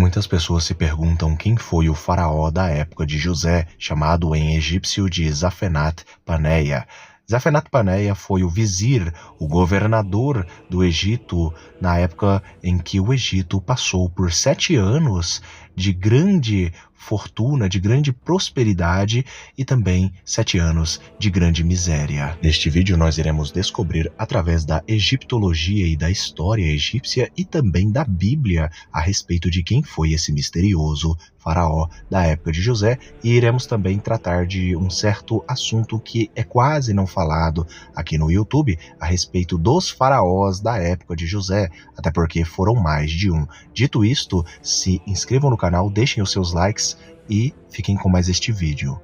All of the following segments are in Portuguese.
Muitas pessoas se perguntam quem foi o faraó da época de José, chamado em egípcio de Zafenat-Paneia. Zafenat-Paneia foi o vizir, o governador do Egito, na época em que o Egito passou por 7 anos de grande fortuna, de grande prosperidade e também 7 anos de grande miséria. Neste vídeo nós iremos descobrir através da egiptologia e da história egípcia e também da Bíblia a respeito de quem foi esse misterioso faraó da época de José, e iremos também tratar de um certo assunto que é quase não falado aqui no YouTube a respeito dos faraós da época de José, até porque foram mais de um. Dito isto, se inscrevam no canal, deixem os seus likes e fiquem com mais este vídeo.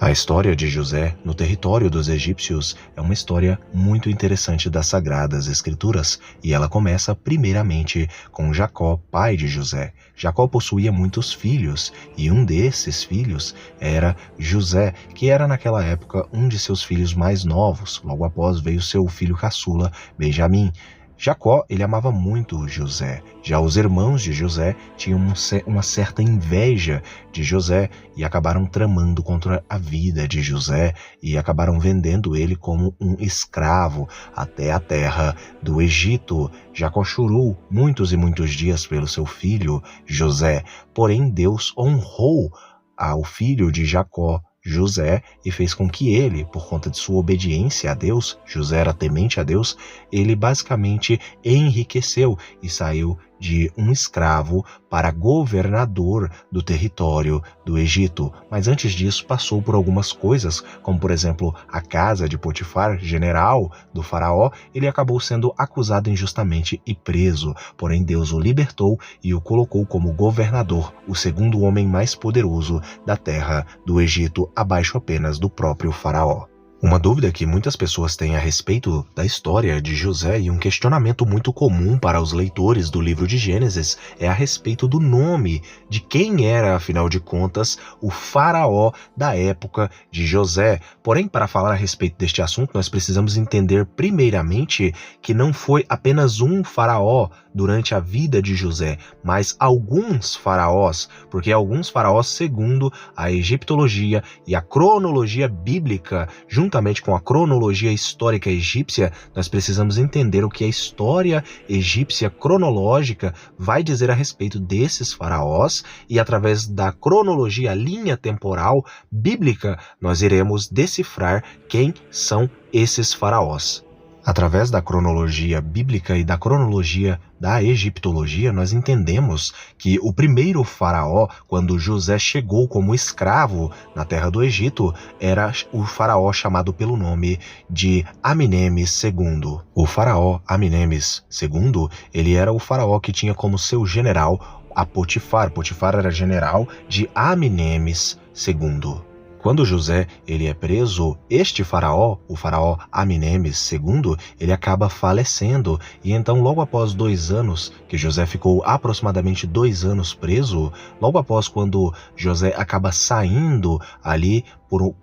A história de José no território dos egípcios é uma história muito interessante das Sagradas Escrituras, e ela começa primeiramente com Jacó, pai de José. Jacó possuía muitos filhos, e um desses filhos era José, que era naquela época um de seus filhos mais novos. Logo após veio seu filho caçula, Benjamim. Jacó, ele amava muito José. Já os irmãos de José tinham uma certa inveja de José e acabaram tramando contra a vida de José e acabaram vendendo ele como um escravo até a terra do Egito. Jacó chorou muitos e muitos dias pelo seu filho José, porém Deus honrou ao filho de Jacó, José, e fez com que ele, por conta de sua obediência a Deus, José era temente a Deus, ele basicamente enriqueceu e saiu de um escravo para governador do território do Egito. Mas antes disso passou por algumas coisas, como por exemplo a casa de Potifar, general do faraó. Ele acabou sendo acusado injustamente e preso, porém Deus o libertou e o colocou como governador, o segundo homem mais poderoso da terra do Egito, abaixo apenas do próprio faraó. Uma dúvida que muitas pessoas têm a respeito da história de José e um questionamento muito comum para os leitores do livro de Gênesis é a respeito do nome de quem era, afinal de contas, o faraó da época de José. Porém, para falar a respeito deste assunto, nós precisamos entender primeiramente que não foi apenas um faraó durante a vida de José, mas alguns faraós, porque alguns faraós, segundo a egiptologia e a cronologia bíblica, juntamente com a cronologia histórica egípcia, nós precisamos entender o que a história egípcia cronológica vai dizer a respeito desses faraós, e através da cronologia, linha temporal bíblica, nós iremos decifrar quem são esses faraós. Através da cronologia bíblica e da cronologia da egiptologia, nós entendemos que o primeiro faraó, quando José chegou como escravo na terra do Egito, era o faraó chamado pelo nome de Amenemes II. O faraó Amenemes II, ele era o faraó que tinha como seu general a Potifar. Potifar era general de Amenemes II. Quando José ele é preso, este faraó, o faraó Amenemes II, ele acaba falecendo, e então logo após 2 anos, que José ficou aproximadamente 2 anos preso, logo após quando José acaba saindo ali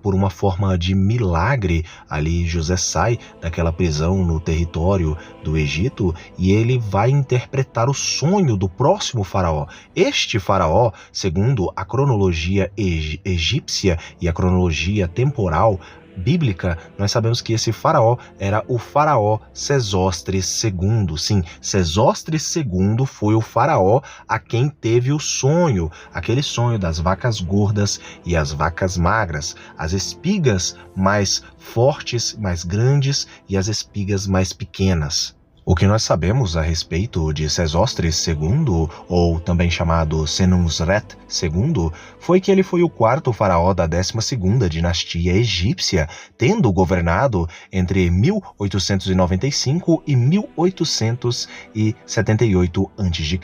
por uma forma de milagre, ali José sai daquela prisão no território do Egito e ele vai interpretar o sonho do próximo faraó. Este faraó, segundo a cronologia egípcia e a cronologia temporal bíblica, nós sabemos que esse faraó era o faraó Sesostris II. Sim, Sesostris II foi o faraó a quem teve o sonho, aquele sonho das vacas gordas e as vacas magras, as espigas mais fortes, mais grandes, e as espigas mais pequenas. O que nós sabemos a respeito de Sesostris II, ou também chamado Senusret II, foi que ele foi o 4º faraó da 12ª dinastia egípcia, tendo governado entre 1895 e 1878 a.C.,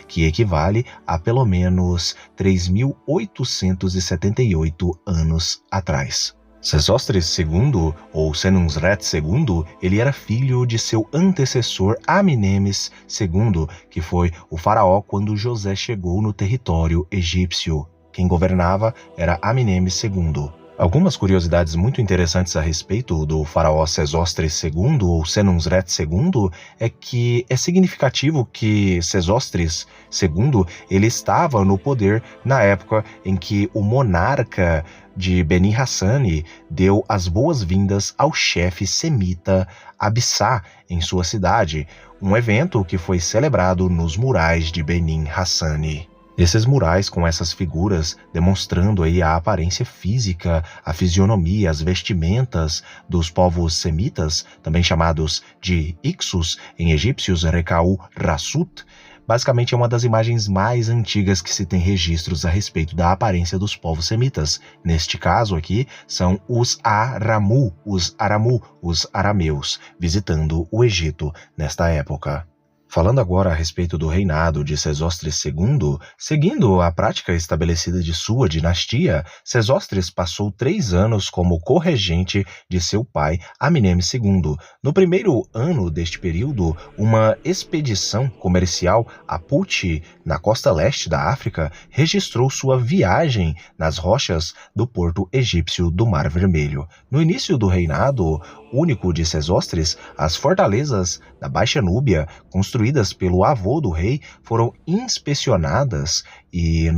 que equivale a pelo menos 3.878 anos atrás. Sesostris II, ou Senusret II, ele era filho de seu antecessor Aminemes II, que foi o faraó quando José chegou no território egípcio. Quem governava era Aminemes II. Algumas curiosidades muito interessantes a respeito do faraó Sesostris II ou Senusret II é que é significativo que Sesostris II ele estava no poder na época em que o monarca de Beni Hassani deu as boas-vindas ao chefe semita Abissá em sua cidade, um evento que foi celebrado nos murais de Beni Hassani. Esses murais com essas figuras demonstrando aí a aparência física, a fisionomia, as vestimentas dos povos semitas, também chamados de Ixus, em egípcios Rekau Rassut, basicamente é uma das imagens mais antigas que se tem registros a respeito da aparência dos povos semitas. Neste caso aqui, são os Aramu, os arameus, visitando o Egito nesta época. Falando agora a respeito do reinado de Sesostris II, seguindo a prática estabelecida de sua dinastia, Sesostris passou 3 anos como corregente de seu pai Aminemes II. No primeiro ano deste período, uma expedição comercial a Puti, na costa leste da África, registrou sua viagem nas rochas do porto egípcio do Mar Vermelho. No início do reinado único de Sesostris, as fortalezas da Baixa Núbia, construídas pelo avô do rei, foram inspecionadas e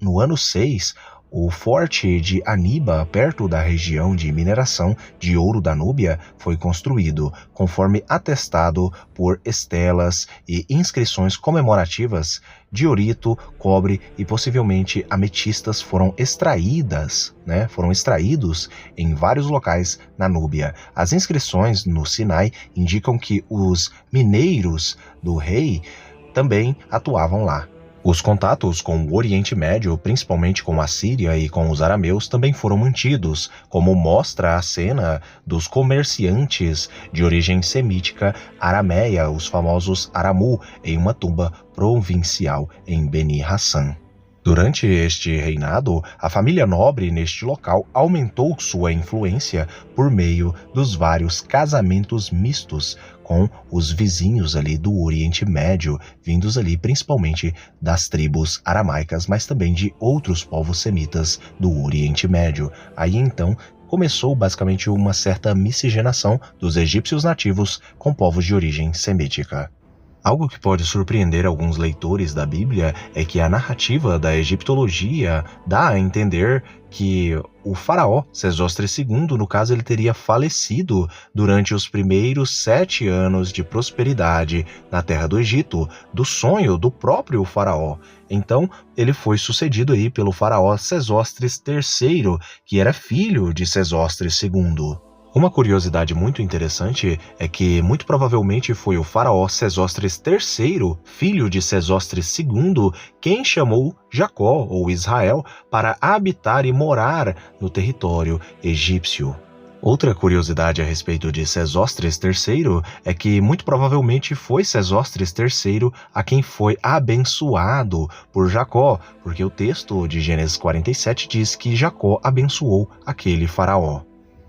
no ano 6, o forte de Aniba, perto da região de mineração de ouro da Núbia, foi construído, conforme atestado por estelas e inscrições comemorativas. Diorito, cobre e possivelmente ametistas foram extraídos em vários locais na Núbia. As inscrições no Sinai indicam que os mineiros do rei também atuavam lá. Os contatos com o Oriente Médio, principalmente com a Síria e com os arameus, também foram mantidos, como mostra a cena dos comerciantes de origem semítica arameia, os famosos Aramu, em uma tumba provincial em Beni Hassan. Durante este reinado, a família nobre neste local aumentou sua influência por meio dos vários casamentos mistos com os vizinhos ali do Oriente Médio, vindos ali principalmente das tribos aramaicas, mas também de outros povos semitas do Oriente Médio. Aí então começou basicamente uma certa miscigenação dos egípcios nativos com povos de origem semítica. Algo que pode surpreender alguns leitores da Bíblia é que a narrativa da egiptologia dá a entender que o faraó Sesostris II, no caso, ele teria falecido durante os primeiros 7 anos de prosperidade na terra do Egito, do sonho do próprio faraó. Então, ele foi sucedido aí pelo faraó Sesostris III, que era filho de Sesostris II. Uma curiosidade muito interessante é que muito provavelmente foi o faraó Sesostris III, filho de Sesostris II, quem chamou Jacó ou Israel para habitar e morar no território egípcio. Outra curiosidade a respeito de Sesostris III é que muito provavelmente foi Sesostris III a quem foi abençoado por Jacó, porque o texto de Gênesis 47 diz que Jacó abençoou aquele faraó.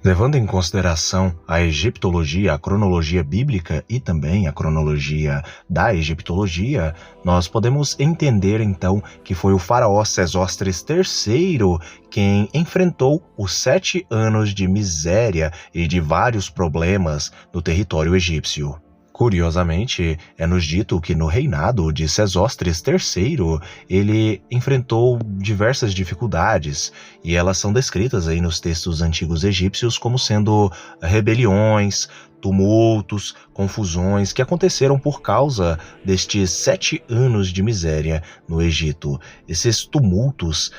Levando em consideração a egiptologia, a cronologia bíblica e também a cronologia da egiptologia, nós podemos entender então que foi o faraó Sesostris III quem enfrentou os 7 anos de miséria e de vários problemas no território egípcio. Curiosamente, é-nos dito que no reinado de Sesostris III, ele enfrentou diversas dificuldades, e elas são descritas aí nos textos antigos egípcios como sendo rebeliões, tumultos, confusões que aconteceram por causa destes 7 anos de miséria no Egito. Esses tumultos,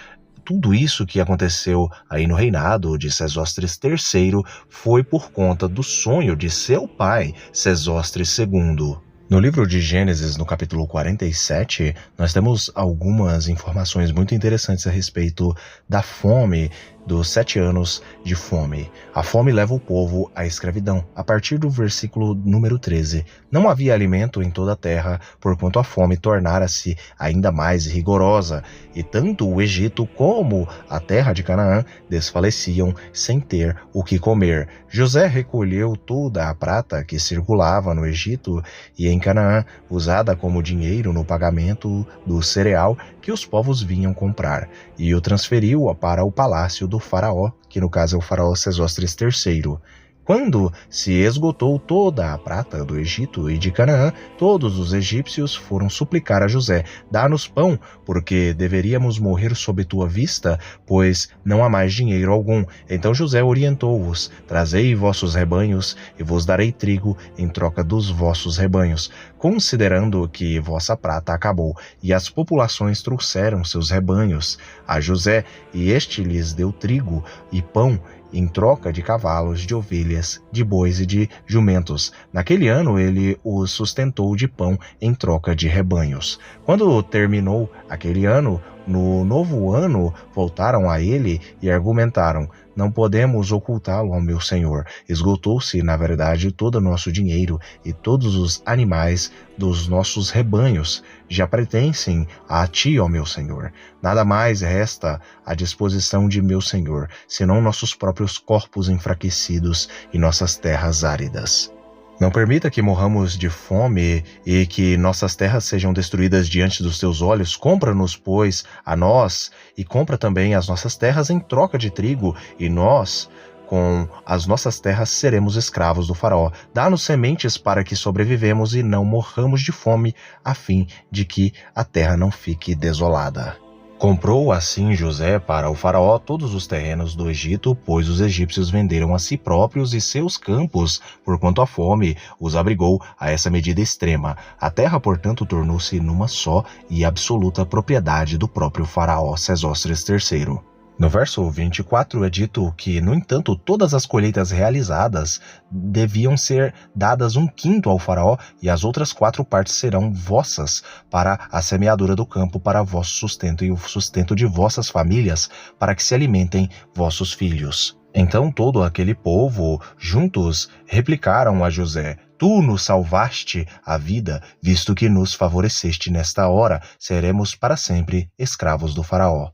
tudo isso que aconteceu aí no reinado de Sesostris III foi por conta do sonho de seu pai, Sesostris II. No livro de Gênesis, no capítulo 47, nós temos algumas informações muito interessantes a respeito da fome dos 7 anos de fome. A fome leva o povo à escravidão. A partir do versículo número 13, não havia alimento em toda a terra, porquanto a fome tornara-se ainda mais rigorosa, e tanto o Egito como a terra de Canaã desfaleciam sem ter o que comer. José recolheu toda a prata que circulava no Egito e em Canaã, usada como dinheiro no pagamento do cereal que os povos vinham comprar, e o transferiu para o palácio do faraó, que no caso é o faraó Sesostris III. Quando se esgotou toda a prata do Egito e de Canaã, todos os egípcios foram suplicar a José: dá-nos pão, porque deveríamos morrer sob tua vista, pois não há mais dinheiro algum. Então José orientou-os: trazei vossos rebanhos, e vos darei trigo em troca dos vossos rebanhos, considerando que vossa prata acabou. E as populações trouxeram seus rebanhos a José, e este lhes deu trigo e pão em troca de cavalos, de ovelhas, de bois e de jumentos. Naquele ano ele os sustentou de pão em troca de rebanhos. Quando terminou aquele ano, no novo ano voltaram a ele e argumentaram: não podemos ocultá-lo ao meu senhor. Esgotou-se, na verdade, todo o nosso dinheiro, e todos os animais dos nossos rebanhos já pertencem a ti, ó meu senhor. Nada mais resta à disposição de meu senhor, senão nossos próprios corpos enfraquecidos e nossas terras áridas. Não permita que morramos de fome e que nossas terras sejam destruídas diante dos teus olhos. Compra-nos, pois, a nós, e compra também as nossas terras em troca de trigo, e nós, com as nossas terras, seremos escravos do faraó. Dá-nos sementes para que sobrevivemos e não morramos de fome, a fim de que a terra não fique desolada. Comprou assim José para o faraó todos os terrenos do Egito, pois os egípcios venderam a si próprios e seus campos, porquanto a fome os abrigou a essa medida extrema. A terra, portanto, tornou-se numa só e absoluta propriedade do próprio faraó Sesostris III. No verso 24 é dito que, no entanto, todas as colheitas realizadas deviam ser dadas 1/5 ao faraó, e as outras 4 partes serão vossas para a semeadura do campo, para vosso sustento e o sustento de vossas famílias, para que se alimentem vossos filhos. Então todo aquele povo juntos replicaram a José: tu nos salvaste a vida, visto que nos favoreceste nesta hora, seremos para sempre escravos do faraó.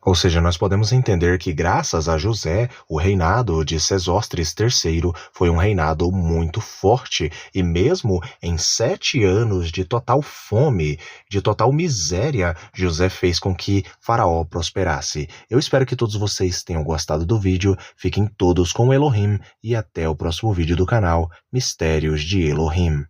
Ou seja, nós podemos entender que, graças a José, o reinado de Sesostris III foi um reinado muito forte, e mesmo em 7 anos de total fome, de total miséria, José fez com que Faraó prosperasse. Eu espero que todos vocês tenham gostado do vídeo, fiquem todos com Elohim, e até o próximo vídeo do canal Mistérios de Elohim.